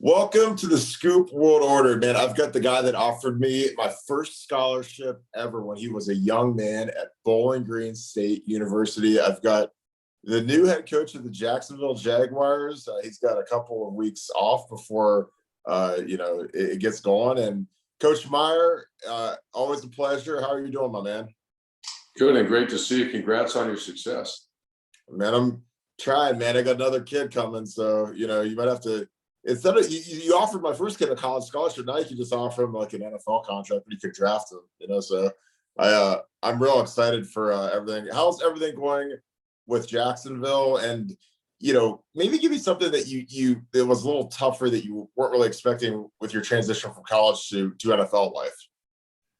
Welcome to the Scoop World Order, man. I've got the guy that offered me my first scholarship ever when he was a young man at Bowling Green State University. I've got the new head coach of the Jacksonville Jaguars. He's got a couple of weeks off before, it gets going. And Coach Meyer, always a pleasure. How are you doing, my man? Good and great to see you. Congrats on your success. Man, I'm trying, man. I got another kid coming, so you might have to. Instead of you offered my first kid a college scholarship, now you can just offer him like an NFL contract, but you could draft him. So I'm real excited for everything. How's everything going with Jacksonville? And maybe give me something that it was a little tougher that you weren't really expecting with your transition from college to NFL life.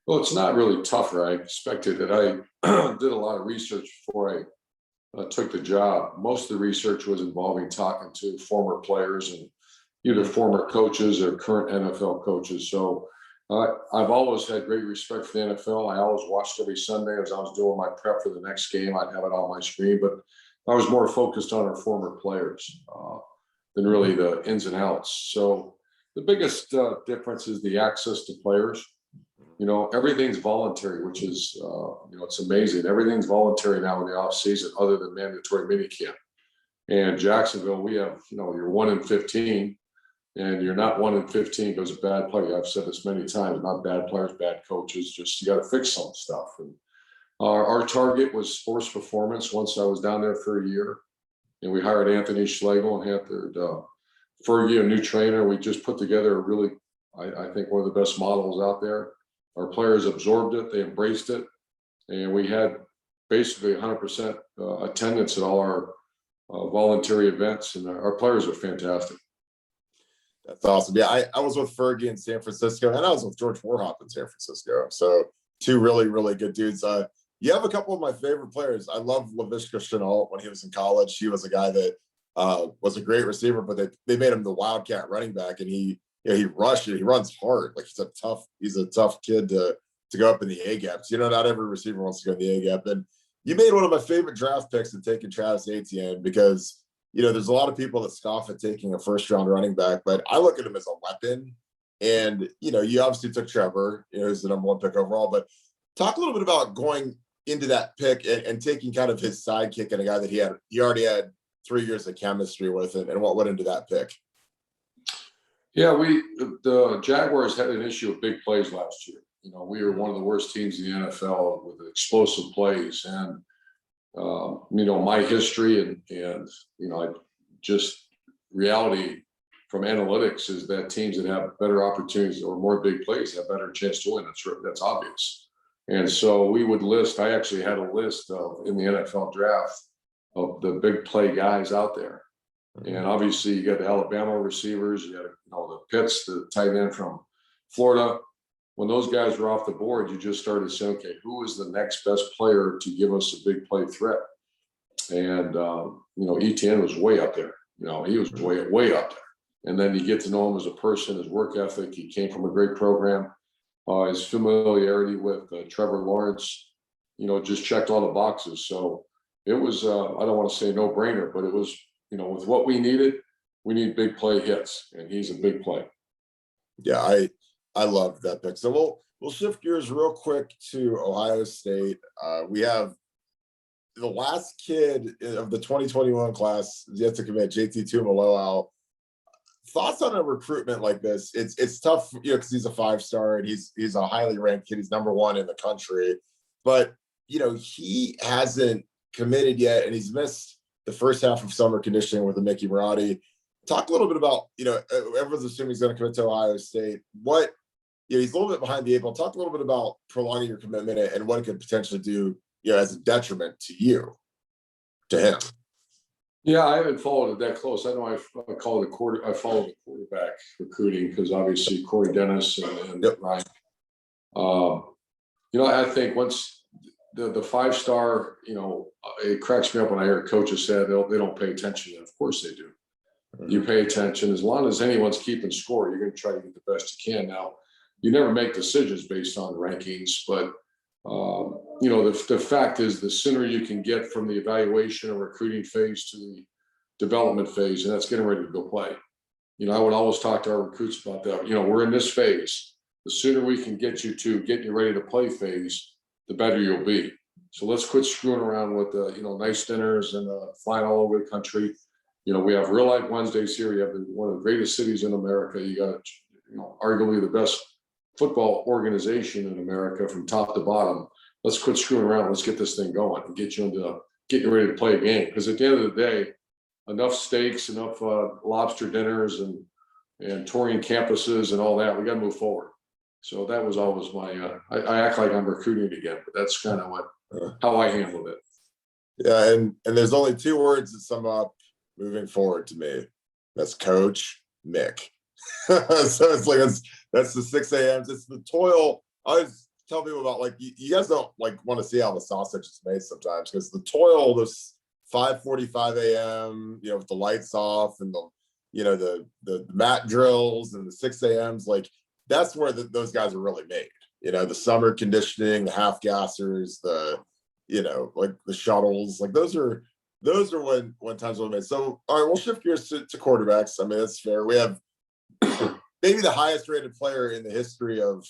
Well, it's not really tougher. I expected that. I did a lot of research before I took the job. Most of the research was involving talking to former players and either former coaches or current NFL coaches. So I've always had great respect for the NFL. I always watched every Sunday as I was doing my prep for the next game. I'd have it on my screen, but I was more focused on our former players than really the ins and outs. So the biggest difference is the access to players. Everything's voluntary, which is, it's amazing. Everything's voluntary now in the off season other than mandatory minicamp. And Jacksonville, we have, you're 1 in 15. And you're not 1 in 15 because of bad play. I've said this many times, not bad players, bad coaches, just you got to fix some stuff. And our target was sports performance once I was down there for a year. And we hired Anthony Schlegel and hired Fergie, a new trainer. We just put together a really, I think, one of the best models out there. Our players absorbed it. They embraced it. And we had basically 100% attendance at all our voluntary events. And our players are fantastic. That's awesome. Yeah, I was with Fergie in San Francisco, and I was with George Warhop in San Francisco. So two really, really good dudes. You have a couple of my favorite players. I love Laviska Shenault when he was in college. He was a guy that was a great receiver, but they made him the wildcat running back, and he rushed it. He runs hard. Like he's a tough kid to go up in the A gaps. Not every receiver wants to go in the A gap. And you made one of my favorite draft picks in taking Travis Etienne because there's a lot of people that scoff at taking a first-round running back, but I look at him as a weapon. And, you obviously took Trevor, who's the number 1 pick overall, but talk a little bit about going into that pick and taking kind of his sidekick and a guy that he already had 3 years of chemistry with and what went into that pick. Yeah, the Jaguars had an issue with big plays last year. We were one of the worst teams in the NFL with explosive plays. And my history and just reality from analytics is that teams that have better opportunities or more big plays have better chance to win. That's obvious. And so I actually had a list in the NFL draft of the big play guys out there. And obviously you got the Alabama receivers, you got the Pitts, the tight end from Florida. When those guys were off the board, you just started saying, okay, who is the next best player to give us a big play threat? And, Etienne was way up there. He was way up there. And then you get to know him as a person, his work ethic. He came from a great program. His familiarity with Trevor Lawrence, just checked all the boxes. So it was, I don't want to say no brainer, but it was, with what we needed, we need big play hits. And he's a big play. Yeah, I love that pick. So we'll shift gears real quick to Ohio State. We have the last kid of the 2021 class yet to commit, JT Tuimoloau. Thoughts on a recruitment like this? It's tough, because he's a 5-star and he's a highly ranked kid. He's number 1 in the country, but he hasn't committed yet, and he's missed the first half of summer conditioning with the Mickey Marotti. Talk a little bit about, everyone's assuming he's going to commit to Ohio State. He's a little bit behind the 8 ball. Talk a little bit about prolonging your commitment and what it could potentially do, as a detriment to him. Yeah, I haven't followed it that close. I know I follow the quarterback recruiting because obviously Corey Dennis and Yep. Ryan. I think once the 5-star, it cracks me up when I hear coaches say they don't pay attention. Of course they do. Mm-hmm. You pay attention. As long as anyone's keeping score, you're going to try to get the best you can. Now, you never make decisions based on rankings, but the fact is the sooner you can get from the evaluation or recruiting phase to the development phase, and that's getting ready to go play. I would always talk to our recruits about that. We're in this phase. The sooner we can get you to getting you ready to play phase, the better you'll be. So let's quit screwing around with nice dinners and flying all over the country. We have Real Life Wednesdays here. You have one of the greatest cities in America. You got, arguably the best football organization in America from top to bottom. Let's quit screwing around. Let's get this thing going and get you ready to play a game. Because at the end of the day, enough steaks, enough lobster dinners and touring campuses and all that. We got to move forward. So that was always my, I act like I'm recruiting again, but that's kind of how I handled it. Yeah. And there's only two words that sum up moving forward to me. That's Coach Mick. So it's like, that's the 6 a.m. It's the toil. I always tell people about, like, you guys don't want to see how the sausage is made sometimes, because the toil, this 5:45 a.m., with the lights off and the mat drills and the 6 a.m.s, like, that's where those guys are really made. The summer conditioning, the half gassers, like the shuttles, like those are when times are made. So, all right, we'll shift gears to quarterbacks. I mean, that's fair. We have maybe the highest rated player in the history of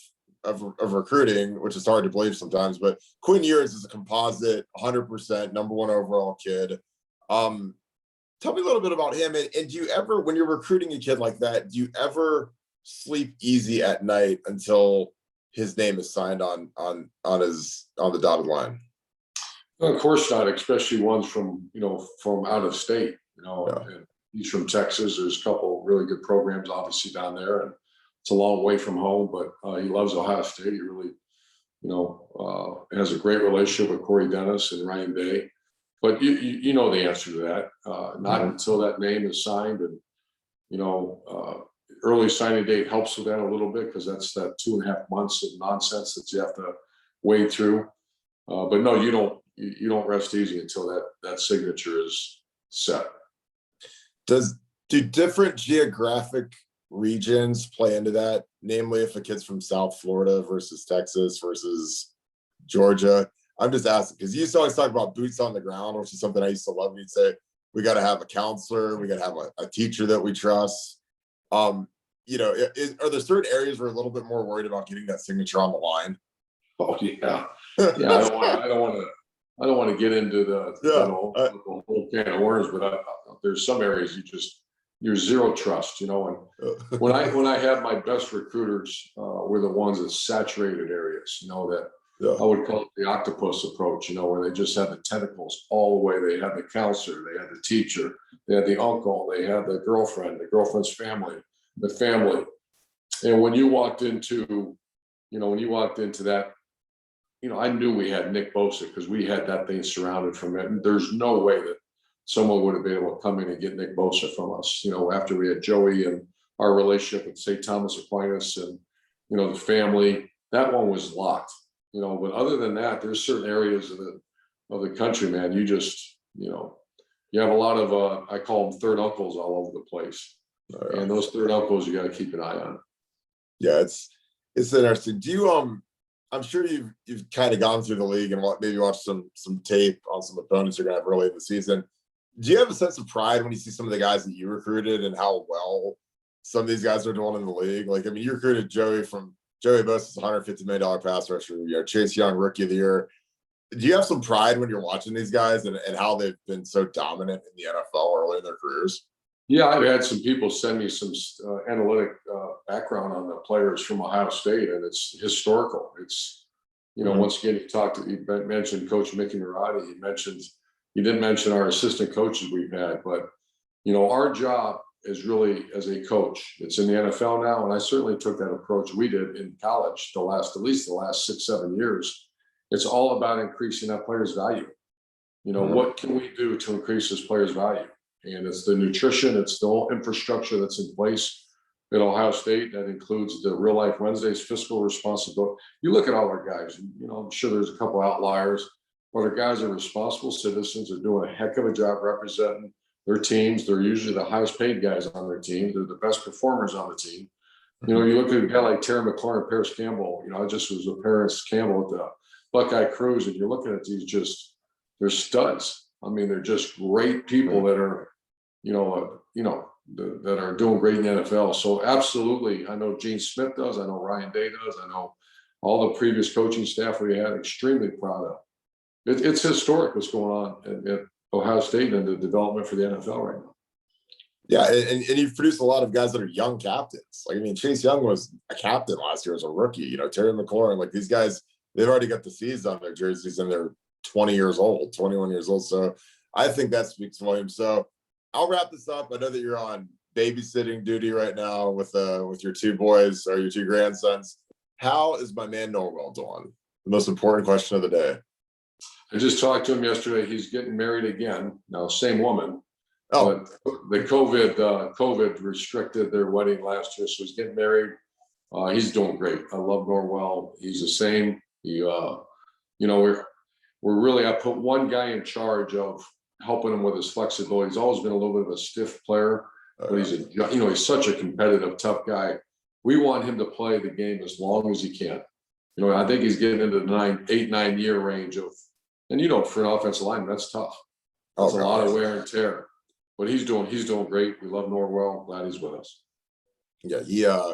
recruiting, which is hard to believe sometimes, but Quinn Ewers is a composite 100% number one overall kid. Tell me a little bit about him. And do you ever, when you're recruiting a kid like that, do you ever sleep easy at night until his name is signed on the dotted line? Well, of course not, especially ones from out of state. Yeah. And he's from Texas. There's a couple really good programs obviously down there, and it's a long way from home, but he loves Ohio State. He really, has a great relationship with Corey Dennis and Ryan Day. But you know the answer to that. Not until that name is signed, and early signing date helps with that a little bit, because that's that 2.5 months of nonsense that you have to wade through. But no, you don't rest easy until that signature is set. Do different geographic regions play into that? Namely, if a kid's from South Florida versus Texas versus Georgia. I'm just asking because you used to always talk about boots on the ground, which is something I used to love. You'd say we got to have a counselor, we got to have a teacher that we trust. Are there certain areas where we're a little bit more worried about getting that signature on the line? Oh yeah, yeah. I don't want to get into the whole can of worms, but there's some areas you're zero trust. And when I had my best recruiters were the ones that saturated areas. That. Yeah. I would call it the octopus approach, where they just had the tentacles all the way. They had the counselor, they had the teacher, they had the uncle, they had the girlfriend's family, the family. And when you walked into that, I knew we had Nick Bosa because we had that thing surrounded from it. And there's no way that someone would have been able to come in and get Nick Bosa from us, after we had Joey and our relationship with St. Thomas Aquinas and, the family. That one was locked. But other than that, there's certain areas of the country, man. You just, you have a lot of, I call them third uncles all over the place. And those third uncles, you got to keep an eye on. Yeah, it's interesting. Do you, I'm sure you've kind of gone through the league and maybe watched some tape on some opponents you're going to have early in the season. Do you have a sense of pride when you see some of the guys that you recruited and how well some of these guys are doing in the league? Like, I mean, you recruited Joey Bosa's $150 million pass rusher. Chase Young, rookie of the year. Do you have some pride when you're watching these guys and how they've been so dominant in the NFL early in their careers? Yeah, I've had some people send me some analytic background on the players from Ohio State, and it's historical. It's, once again, you mentioned Coach Mickey Marotti. You didn't mention our assistant coaches we've had, but, our job is really as a coach. It's in the NFL now, and I certainly took that approach we did in college at least the last 6-7 years. It's all about increasing that player's value. What can we do to increase this player's value? And it's the nutrition, it's the whole infrastructure that's in place at Ohio State. That includes the Real Life Wednesdays, fiscal responsibility. You look at all our guys, I'm sure there's a couple outliers, but our guys are responsible citizens, are doing a heck of a job representing their teams. They're usually the highest paid guys on their team. They're the best performers on the team. You look at a guy like Terry McLaurin, Paris Campbell. I just was with Paris Campbell at the Buckeye Cruise, and you're looking at these they're studs. I mean, they're just great people that are, that are doing great in the NFL. So absolutely, I know Gene Smith does. I know Ryan Day does. I know all the previous coaching staff we had. Extremely proud of. It's historic what's going on at Ohio State and the development for the NFL right now. Yeah, and you've produced a lot of guys that are young captains. Like, I mean, Chase Young was a captain last year as a rookie. You know, Terry McLaurin, like these guys, they've already got the C's on their jerseys and they're 20 years old, 21 years old. So I think that speaks volumes. So I'll wrap this up. I know that you're on babysitting duty right now with your two boys or your two grandsons. How is my man Norwell doing? The most important question of the day. I just talked to him yesterday. He's getting married again. Now, same woman. Oh, but the COVID restricted their wedding last year, so he's getting married. He's doing great. I love Norwell. He's the same. He, we're really. I put one guy in charge of helping him with his flexibility. He's always been a little bit of a stiff player, but he's such a competitive, tough guy. We want him to play the game as long as he can. I think he's getting into the 8-9 year range of, and for an offensive lineman, that's tough. That's a lot of wear and tear. But he's doing great. We love Norwell. Glad he's with us. Yeah,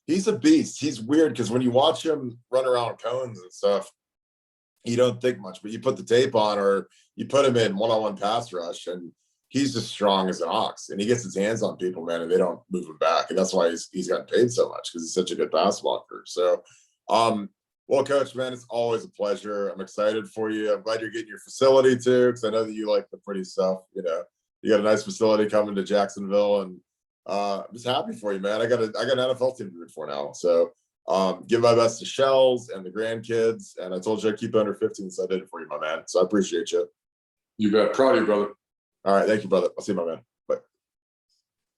he's a beast. He's weird because when you watch him run around cones and stuff, you don't think much. But you put the tape on or you put him in one-on-one pass rush, and he's just strong as an ox. And he gets his hands on people, man, and they don't move him back. And that's why he's gotten paid so much because he's such a good pass blocker. So, well, Coach, man, it's always a pleasure. I'm excited for you. I'm glad you're getting your facility too, because I know that you like the pretty stuff. You got a nice facility coming to Jacksonville, and I'm just happy for you, man. I got an NFL team to root for now. So give my best to Shells and the grandkids. And I told you I'd keep it under 15, so I did it for you, my man. So I appreciate you. You bet. Proud of you, brother. All right. Thank you, brother. I'll see you, my man.